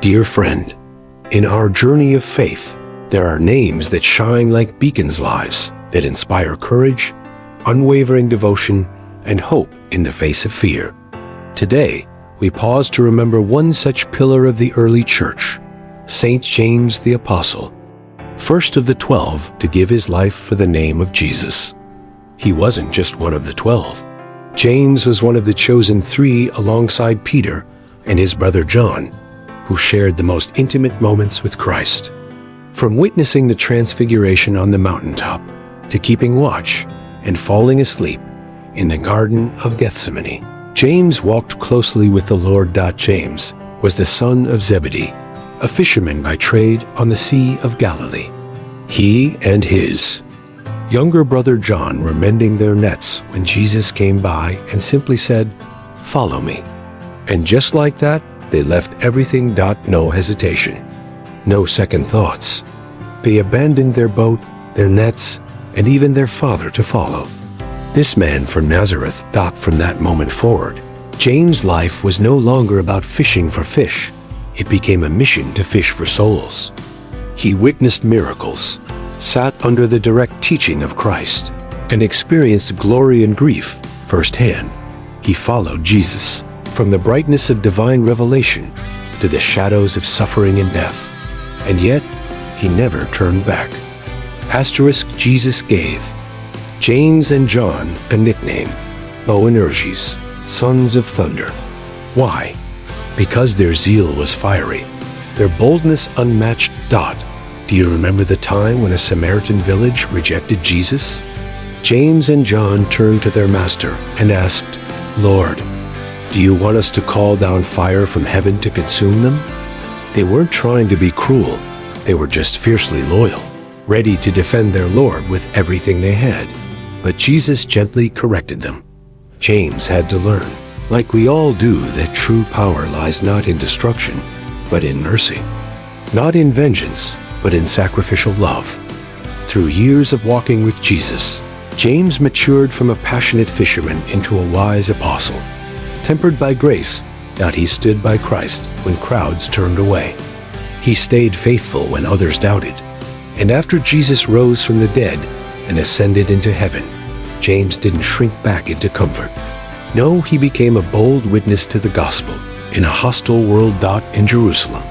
Dear friend, in our journey of faith, there are names that shine like beacons' lives that inspire courage, unwavering devotion, and hope in the face of fear. Today, we pause to remember one such pillar of the early church, St. James the Apostle, first of the 12 to give his life for the name of Jesus. He wasn't just one of the 12. James was one of the chosen 3 alongside Peter and his brother John, who shared the most intimate moments with Christ. From witnessing the transfiguration on the mountaintop to keeping watch and falling asleep in the Garden of Gethsemane, James walked closely with the Lord. James was the son of Zebedee, a fisherman by trade on the Sea of Galilee. He and his younger brother John were mending their nets when Jesus came by and simply said, "Follow me." And just like that, they left everything. No hesitation, no second thoughts. They abandoned their boat, their nets, and even their father to follow this man from Nazareth. From that moment forward, James' life was no longer about fishing for fish. It became a mission to fish for souls. He witnessed miracles, sat under the direct teaching of Christ, and experienced glory and grief firsthand. He followed Jesus from the brightness of divine revelation to the shadows of suffering and death. And yet, he never turned back. Jesus gave James and John a nickname, Boanerges, sons of thunder. Why? Because their zeal was fiery, their boldness unmatched. Do you remember the time when a Samaritan village rejected Jesus? James and John turned to their master and asked, "Lord, do you want us to call down fire from heaven to consume them?" They weren't trying to be cruel. They were just fiercely loyal, ready to defend their Lord with everything they had. But Jesus gently corrected them. James had to learn, like we all do, that true power lies not in destruction, but in mercy. Not in vengeance, but in sacrificial love. Through years of walking with Jesus, James matured from a passionate fisherman into a wise apostle. Tempered by grace, he stood by Christ when crowds turned away. He stayed faithful when others doubted. And after Jesus rose from the dead and ascended into heaven, James didn't shrink back into comfort. No, he became a bold witness to the gospel in a hostile world. In Jerusalem,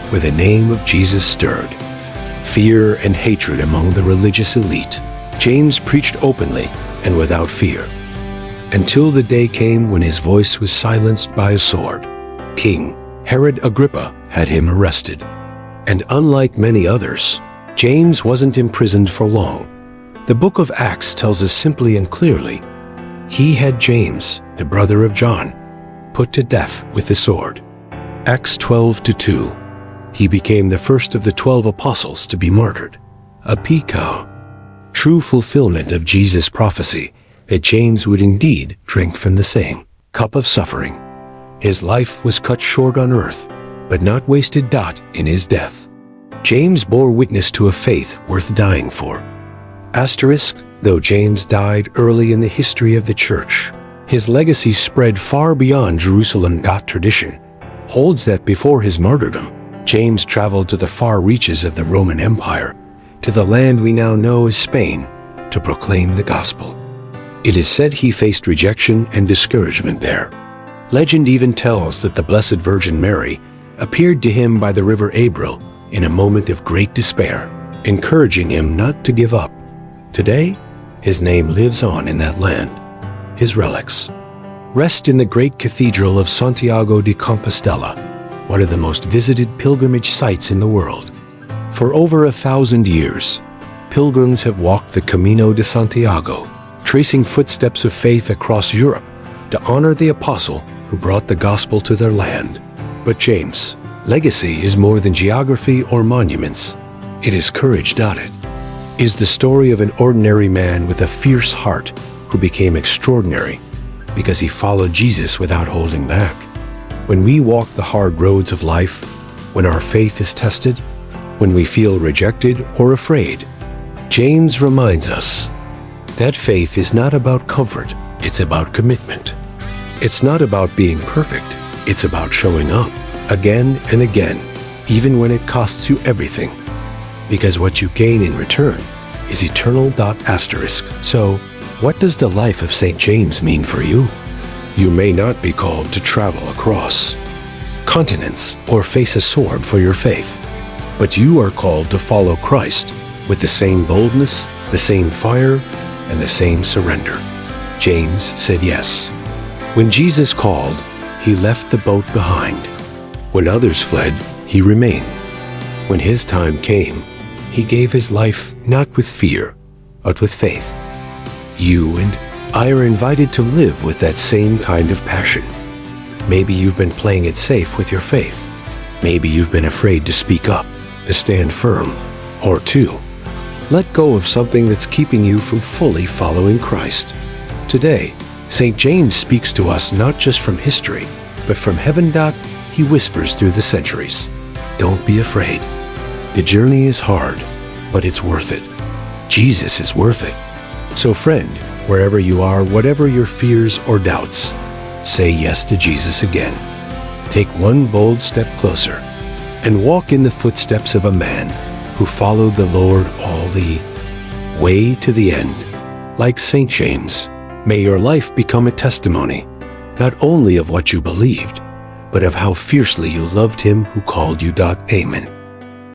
where the name of Jesus stirred fear and hatred among the religious elite, James preached openly and without fear, until the day came when his voice was silenced by a sword. King Herod Agrippa had him arrested. And unlike many others, James wasn't imprisoned for long. The book of Acts tells us simply and clearly, he had James, the brother of John, put to death with the sword. Acts 12:2. He became the first of the 12 apostles to be martyred. A true fulfillment of Jesus' prophecy that James would indeed drink from the same cup of suffering. His life was cut short on earth, but not wasted. In his death, James bore witness to a faith worth dying for. Though James died early in the history of the church, his legacy spread far beyond Jerusalem. Tradition holds that before his martyrdom, James traveled to the far reaches of the Roman Empire, to the land we now know as Spain, to proclaim the gospel. It is said he faced rejection and discouragement there. Legend even tells that the Blessed Virgin Mary appeared to him by the river Abril in a moment of great despair, encouraging him not to give up. Today, his name lives on in that land. His relics rest in the great Cathedral of Santiago de Compostela, one of the most visited pilgrimage sites in the world. For over 1,000 years, pilgrims have walked the Camino de Santiago, tracing footsteps of faith across Europe to honor the apostle who brought the gospel to their land. But James' legacy is more than geography or monuments. It is courage. It is the story of an ordinary man with a fierce heart who became extraordinary because he followed Jesus without holding back. When we walk the hard roads of life, when our faith is tested, when we feel rejected or afraid, James reminds us that faith is not about comfort, it's about commitment. It's not about being perfect, it's about showing up again and again, even when it costs you everything, because what you gain in return is eternal. So, what does the life of St. James mean for you? You may not be called to travel across continents or face a sword for your faith, but you are called to follow Christ with the same boldness, the same fire, and the same surrender. James said yes. When Jesus called, he left the boat behind. When others fled, he remained. When his time came, he gave his life not with fear, but with faith. You and I are invited to live with that same kind of passion. Maybe you've been playing it safe with your faith. Maybe you've been afraid to speak up, to stand firm, or to let go of something that's keeping you from fully following Christ. Today, St. James speaks to us not just from history, but from heaven. He whispers through the centuries. Don't be afraid. The journey is hard, but it's worth it. Jesus is worth it. So friend, wherever you are, whatever your fears or doubts, say yes to Jesus again. Take one bold step closer and walk in the footsteps of a man who followed the Lord all the way to the end. Like St. James, may your life become a testimony, not only of what you believed, but of how fiercely you loved him who called you. Amen.